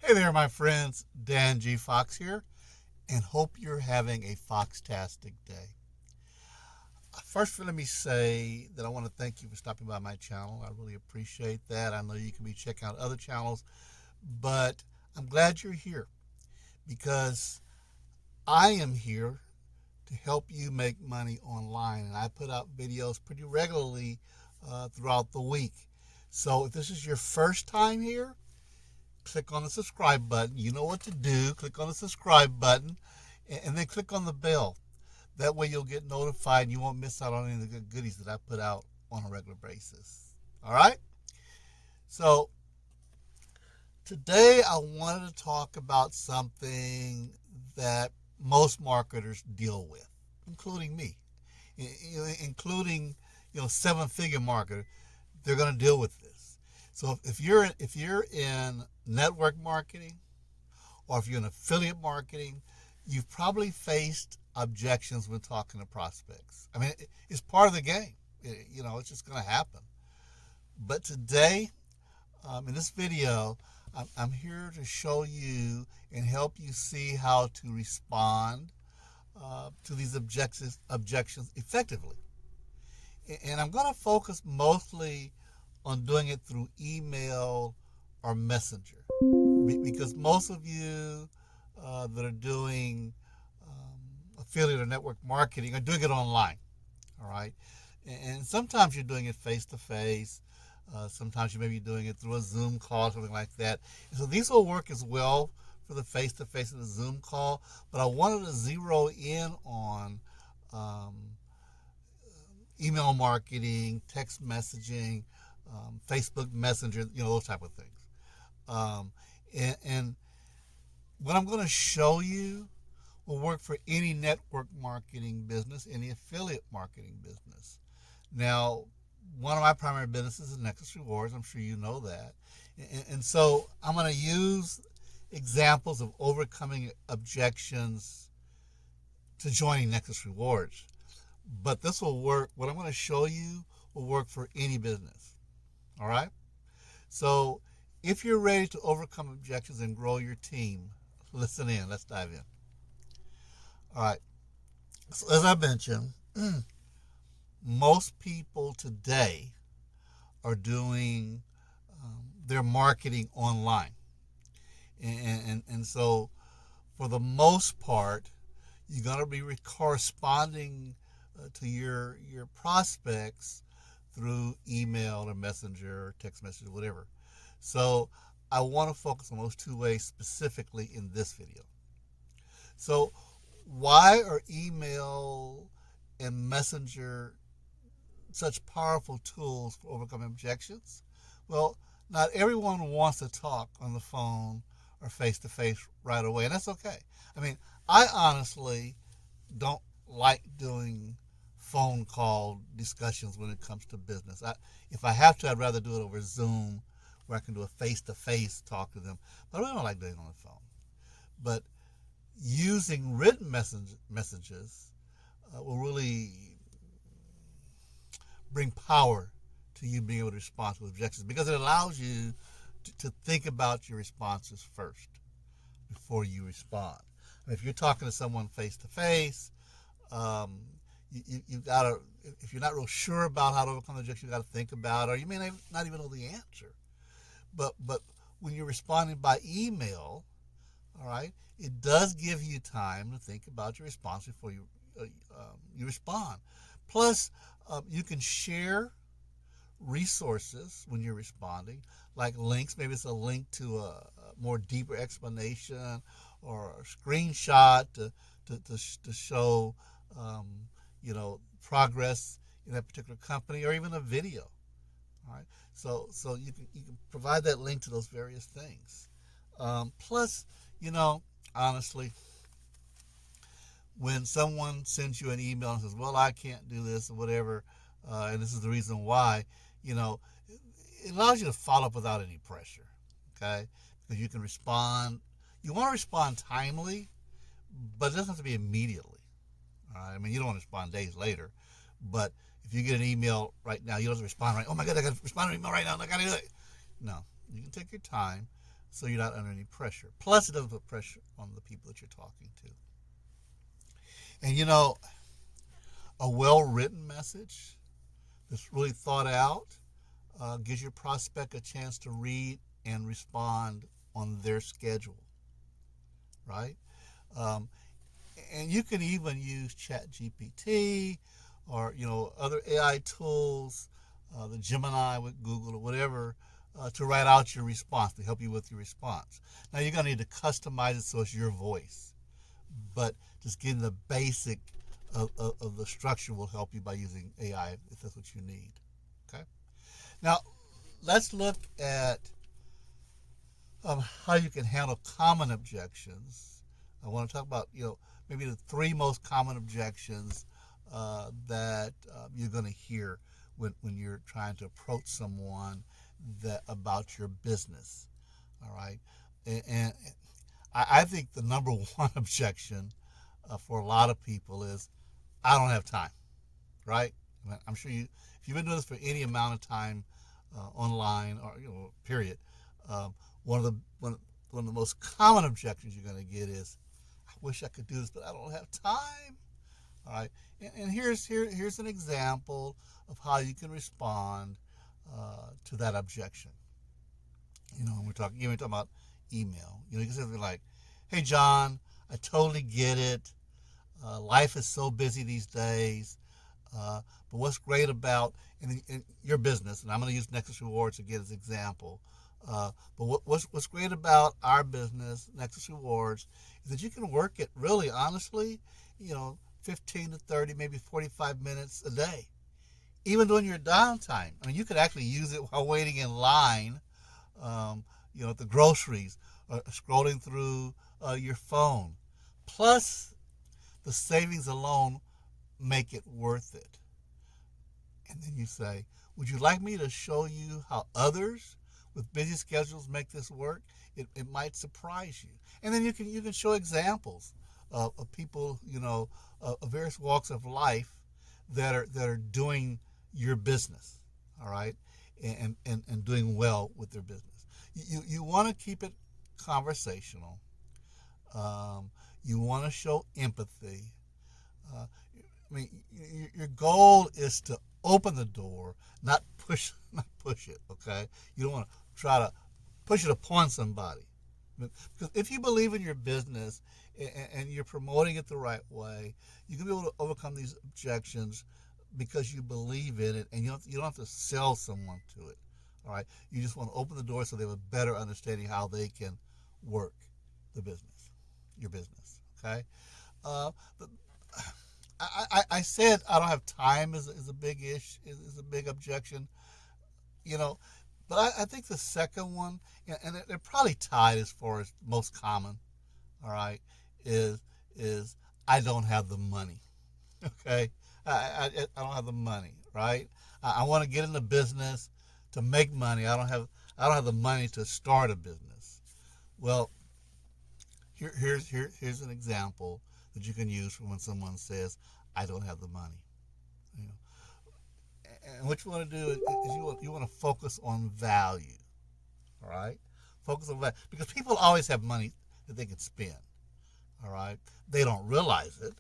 Hey there, my friends. Dan G. Fox here, and hope you're having a Foxtastic day. First, let me say that I want to thank you for stopping by my channel. I really appreciate that. I know you can be checking out other channels, but I'm glad you're here because I am here to help you make money online, and I put out videos pretty regularly throughout the week. So if this is your first time here, click on the subscribe button. You know what to do. Click on the subscribe button and then click on the bell. That way you'll get notified and you won't miss out on any of the good goodies that I put out on a regular basis. All right? So today I wanted to talk about something that most marketers deal with, including me, including seven-figure marketer. They're going to deal with this. So if you're in network marketing or if you're in affiliate marketing, you've probably faced objections when talking to prospects. I mean, it's part of the game. It's just going to happen. But today, in this video, I'm here to show you and help you see how to respond to these objections effectively. And I'm going to focus mostly on doing it through email or messenger, because most of you that are doing affiliate or network marketing are doing it online. All right, and sometimes you're doing it face to face. Sometimes you may be doing it through a Zoom call, something like that. And so these will work as well for the face to face and the Zoom call. But I wanted to zero in on email marketing, text messaging, Facebook Messenger, those type of things. And what I'm going to show you will work for any network marketing business, any affiliate marketing business. Now, one of my primary businesses is Nexus Rewards. I'm sure you know that. And so I'm going to use examples of overcoming objections to joining Nexus Rewards. But this will work. What I'm going to show you will work for any business. All right? So if you're ready to overcome objections and grow your team, listen in. Let's dive in. All right. So as I mentioned, most people today are doing their marketing online. And so for the most part, you're going to be corresponding to your prospects through email or messenger or text message or whatever. So I want to focus on those two ways specifically in this video. So why are email and messenger such powerful tools for overcoming objections? Well, not everyone wants to talk on the phone or face-to-face right away, and that's okay. I mean, I honestly don't like doing phone call discussions when it comes to business. If I have to, I'd rather do it over Zoom where I can do a face-to-face talk to them, but I really don't like doing it on the phone. But using written messages will really bring power to you being able to respond to objections, because it allows you to think about your responses first before you respond. I mean, if you're talking to someone face to face, you gotta, if you're not real sure about how to overcome the objection, you got to think about it, or you may not even know the answer. But when you're responding by email, all right, it does give you time to think about your response before you respond. Plus, you can share resources when you're responding, like links. Maybe it's a link to a more deeper explanation or a screenshot to show progress in that particular company, or even a video. All right, so you can provide that link to those various things. Plus, honestly, when someone sends you an email and says, well, I can't do this or whatever, and this is the reason why, it allows you to follow up without any pressure, okay? Because you can respond. You want to respond timely, but it doesn't have to be immediately. All right? I mean, you don't want to respond days later, but if you get an email right now, you don't have to respond right. Oh my God, I got to respond to an email right now. I got to do it. No, you can take your time. so you're not under any pressure. Plus, it doesn't put pressure on the people that you're talking to. And a well-written message that's really thought out gives your prospect a chance to read and respond on their schedule, right? Um, and you can even use ChatGPT or other AI tools, the Gemini with Google or whatever, to write out your response, to help you with your response. Now you're going to need to customize it so it's your voice, but just getting the basic of the structure will help you by using AI if that's what you need. Okay. Now let's look at how you can handle common objections. I want to talk about maybe the three most common objections that you're going to hear when you're trying to approach someone about your business. All right, and I think the number one objection for a lot of people is, I don't have time. Right? I'm sure if you've been doing this for any amount of time online or period, one of the most common objections you're going to get is, I wish I could do this, but I don't have time. All right, and here's an example of how you can respond to that objection. When we're talking about email, you can say something like, "Hey John, I totally get it. Life is so busy these days. But what's great about in your business," and I'm going to use Nexus Rewards again as an example. But what's great about our business, Nexus Rewards, is that you can work it really, honestly, 15 to 30, maybe 45 minutes a day, even during your downtime. I mean, you could actually use it while waiting in line, at the groceries, scrolling through your phone. Plus, the savings alone make it worth it. And then you say, would you like me to show you how others with busy schedules make this work? It might surprise you. And then you can show examples of people, of various walks of life that are doing your business, all right, and doing well with their business. You want to keep it conversational. You want to show empathy. Your goal is to open the door, not push it. Okay, you don't want to try to push it upon somebody, because if you believe in your business and you're promoting it the right way, you can be able to overcome these objections because you believe in it, and you don't have to sell someone to it. All right, you just want to open the door so they have a better understanding how they can work the business, your business. Okay. I said I don't have time is a big issue, is a big objection, but I think the second one, and they're probably tied as far as most common, all right, is I don't have the money. Okay, I don't have the money, right? I want to get in the business to make money. I don't have the money to start a business. Well, here's an example that you can use for when someone says, I don't have the money. And what you want to do is you want to focus on value. All right? Focus on value. Because people always have money that they can spend. All right? They don't realize it.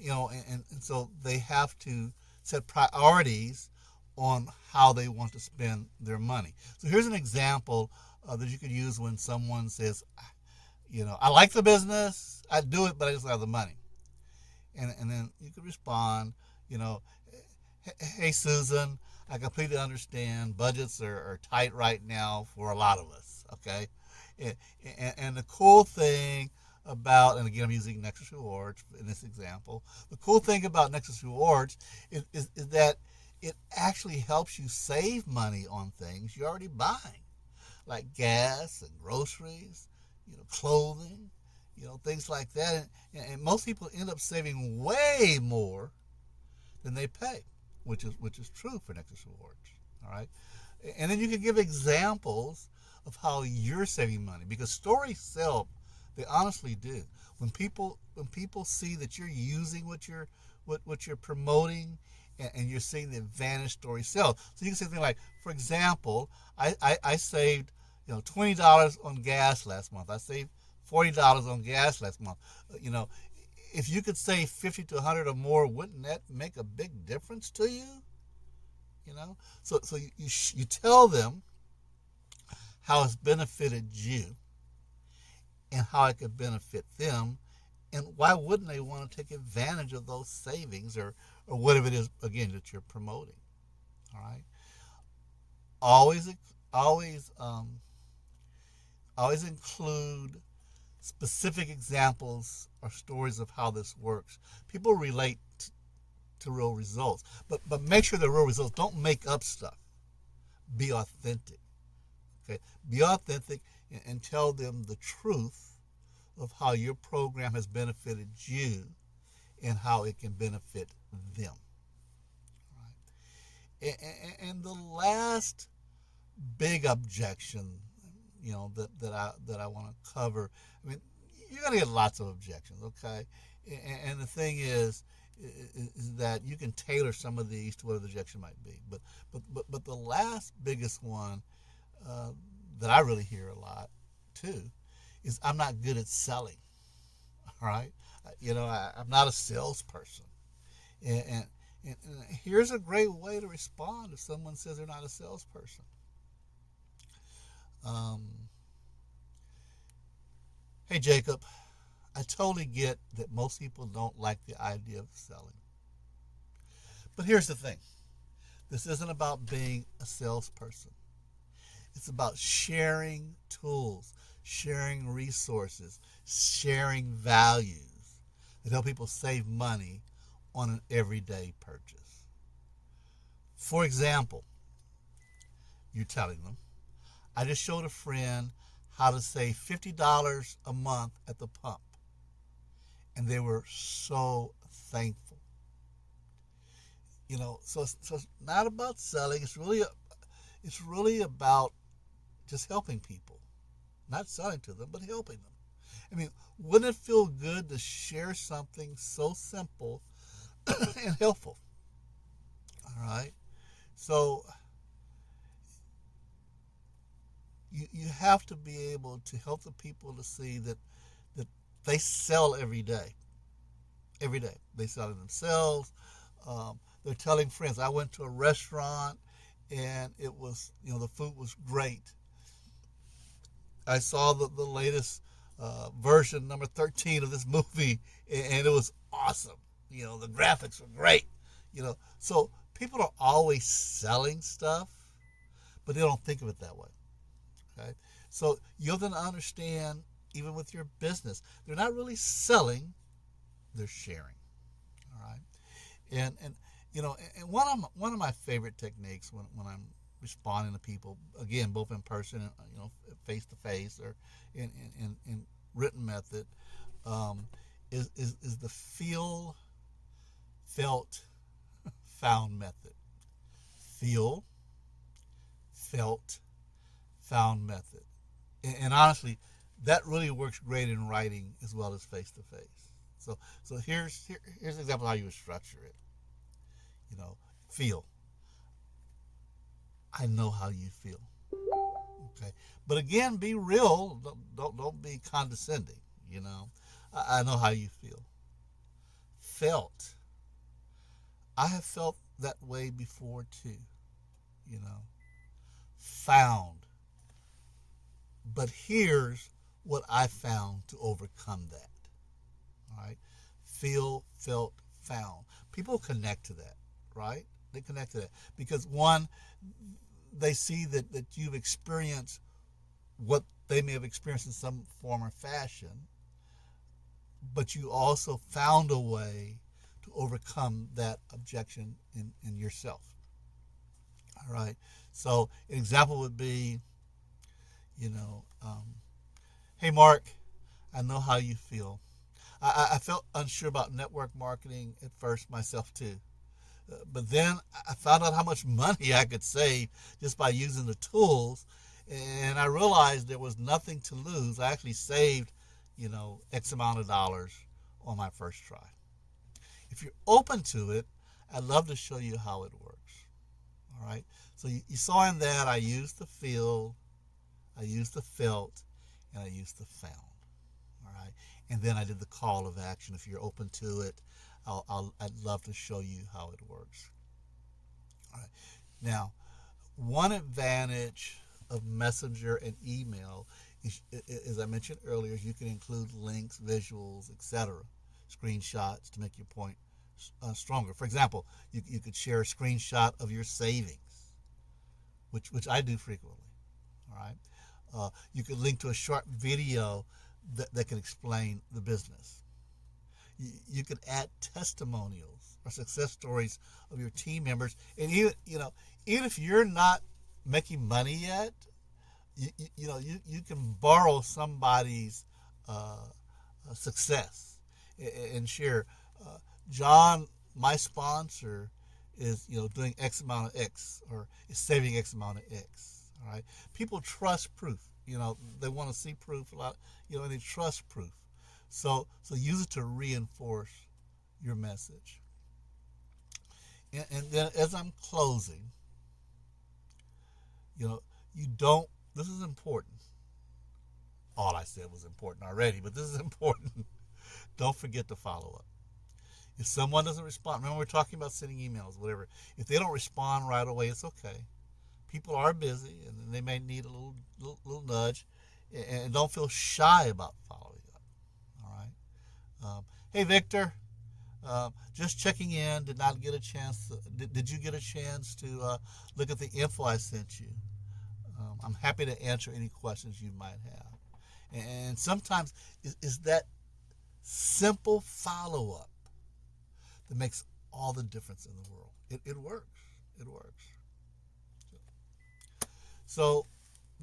And so they have to set priorities on how they want to spend their money. So here's an example that you could use when someone says, I like the business, I do it, but I just don't have the money. And then you could respond, hey Susan, I completely understand budgets are tight right now for a lot of us, okay? And the cool thing about, and again I'm using Nexus Rewards in this example, the cool thing about Nexus Rewards is that it actually helps you save money on things you're already buying, like gas and groceries, clothing, things like that. And most people end up saving way more than they pay, which is true for Nexus Rewards. All right, and then you can give examples of how you're saving money, because stories sell. They honestly do. When people see that you're using what you're promoting, and you're seeing the advantage, story sell. So you can say something like, for example, I saved $20 on gas last month. I saved $40 on gas last month. You know, if you could save 50 to 100 or more, wouldn't that make a big difference to you? So you tell them how it's benefited you and how it could benefit them, and why wouldn't they want to take advantage of those savings or whatever it is again that you're promoting. All right. Always always always include specific examples or stories of how this works. People relate to real results, but make sure they're real results. Don't make up stuff. Be authentic. Okay, be authentic and tell them the truth of how your program has benefited you and how it can benefit them. Right? And the last big objection, that I want to cover. I mean, you're going to get lots of objections, okay? And the thing is that you can tailor some of these to what the objection might be. But the last biggest one that I really hear a lot too is I'm not good at selling. All right, I'm not a salesperson. And here's a great way to respond if someone says they're not a salesperson. Hey Jacob, I totally get that most people don't like the idea of selling. But here's the thing. This isn't about being a salesperson. It's about sharing tools, sharing resources, sharing values that help people save money on an everyday purchase. For example, you're telling them, I just showed a friend how to save $50 a month at the pump, and they were so thankful. So it's not about selling. It's really about just helping people, not selling to them, but helping them. I mean, wouldn't it feel good to share something so simple and helpful? All right. So you have to be able to help the people to see that they sell every day. Every day. They sell it themselves. They're telling friends. I went to a restaurant and it was, the food was great. I saw the latest version, number 13 of this movie, and it was awesome. The graphics were great. So people are always selling stuff, but they don't think of it that way. Okay, so you have to understand, even with your business, they're not really selling; they're sharing. All right, and and one of my favorite techniques when I'm responding to people, again, both in person and face to face or in written method, is the feel, felt, found method. Feel, felt, found method. And honestly, that really works great in writing as well as face to face. So here's an example of how you would structure it. Feel. I know how you feel. Okay, but again, be real. Don't be condescending. I know how you feel. Felt. I have felt that way before too. Found. But here's what I found to overcome that. All right? Feel, felt, found. People connect to that, right? They connect to that because, one, they see that you've experienced what they may have experienced in some form or fashion, but you also found a way to overcome that objection in yourself. All right? So an example would be, hey, Mark, I know how you feel. I felt unsure about network marketing at first myself too. But then I found out how much money I could save just by using the tools. And I realized there was nothing to lose. I actually saved, X amount of dollars on my first try. If you're open to it, I'd love to show you how it works. All right. So you saw in that I used the feel, I used the felt, and I used the found. All right, and then I did the call of action. If you're open to it, I'd love to show you how it works. All right, now one advantage of Messenger and email is, as I mentioned earlier, is you can include links, visuals, etc., screenshots to make your point stronger. For example, you could share a screenshot of your savings, which I do frequently. All right, you could link to a short video that can explain the business. You could add testimonials or success stories of your team members, and even if you're not making money yet, you can borrow somebody's uh, success and share. Uh, John, my sponsor, is doing X amount of X, or is saving X amount of X. All right, people trust proof. They want to see proof a lot. And they trust proof. So use it to reinforce your message. And then as I'm closing, you don't. This is important. All I said was important already, but this is important. Don't forget to follow up. If someone doesn't respond, remember we're talking about sending emails, whatever. If they don't respond right away, it's okay. People are busy, and they may need a little nudge, and don't feel shy about following up. All right. Hey, Victor. Just checking in. Did not get a chance. Did you get a chance to look at the info I sent you? I'm happy to answer any questions you might have. And sometimes is that simple follow up that makes all the difference in the world. It works. It works. So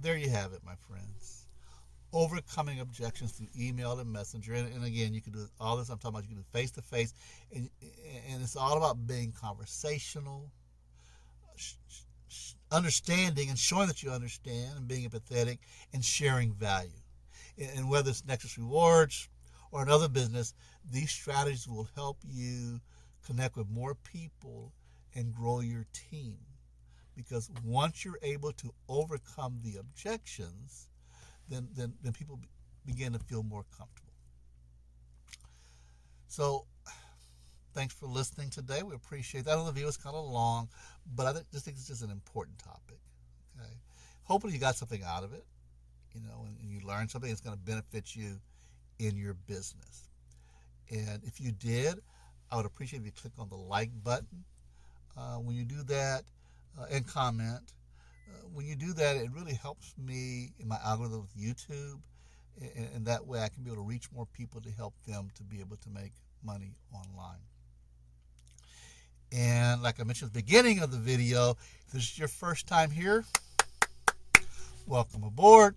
there you have it, my friends. Overcoming objections through email and messenger. And again, you can do all this I'm talking about. You can do face to face, and it's all about being conversational, understanding and showing that you understand, and being empathetic and sharing value. And whether it's Nexus Rewards or another business, these strategies will help you connect with more people and grow your team. Because once you're able to overcome the objections, then people begin to feel more comfortable. So thanks for listening today. We appreciate that. I know the video is kind of long, but I just think it's just an important topic. Okay. Hopefully you got something out of it, and you learned something that's going to benefit you in your business. And if you did, I would appreciate if you click on the like button. When you do that, and comment. When you do that, it really helps me in my algorithm with YouTube, and that way I can be able to reach more people to help them to be able to make money online. And like I mentioned at the beginning of the video, if this is your first time here, welcome aboard.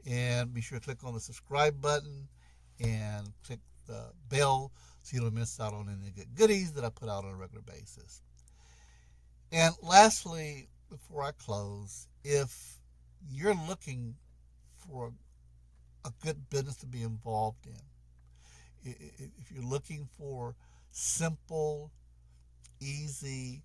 And be sure to click on the subscribe button and click the bell so you don't miss out on any good goodies that I put out on a regular basis. And lastly, before I close, if you're looking for a good business to be involved in, if you're looking for simple, easy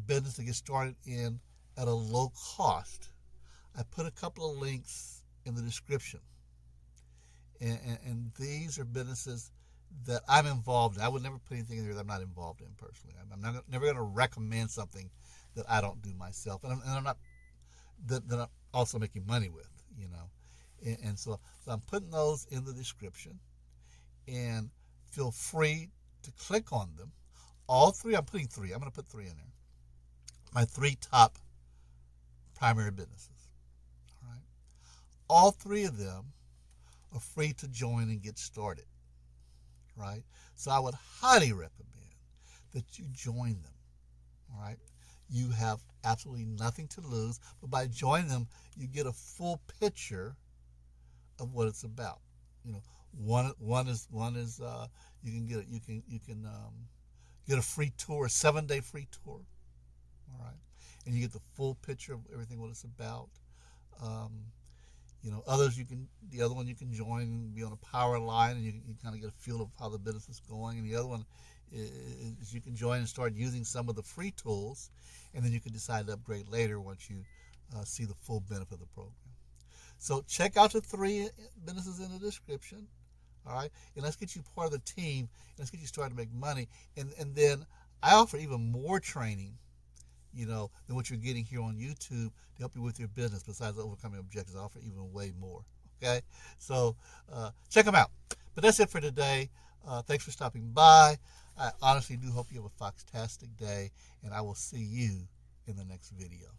business to get started in at a low cost, I put a couple of links in the description. And these are businesses that I'm involved in. I would never put anything in there that I'm not involved in personally. I'm never going to recommend something that I don't do myself, and I'm not that I'm also making money with, And so I'm putting those in the description, and feel free to click on them. All three, I'm putting three. I'm going to put three in there. My three top primary businesses. All right. All three of them are free to join and get started. Right? So I would highly recommend that you join them. All right? You have absolutely nothing to lose, but by joining them, you get a full picture of what it's about. One is you can get a free tour, a 7-day free tour. All right, and you get the full picture of everything what it's about. Others the other one you can join and be on a power line, and you kind of get a feel of how the business is going. And the other one is you can join and start using some of the free tools, and then you can decide to upgrade later once you see the full benefit of the program. So check out the 3 businesses in the description. All right, and let's get you part of the team. Let's get you started to make money, and then I offer even more training, than what you're getting here on YouTube to help you with your business. Besides overcoming objections, I offer even way more. Okay, so check them out. But that's it for today. Thanks for stopping by. I honestly do hope you have a foxtastic day, and I will see you in the next video.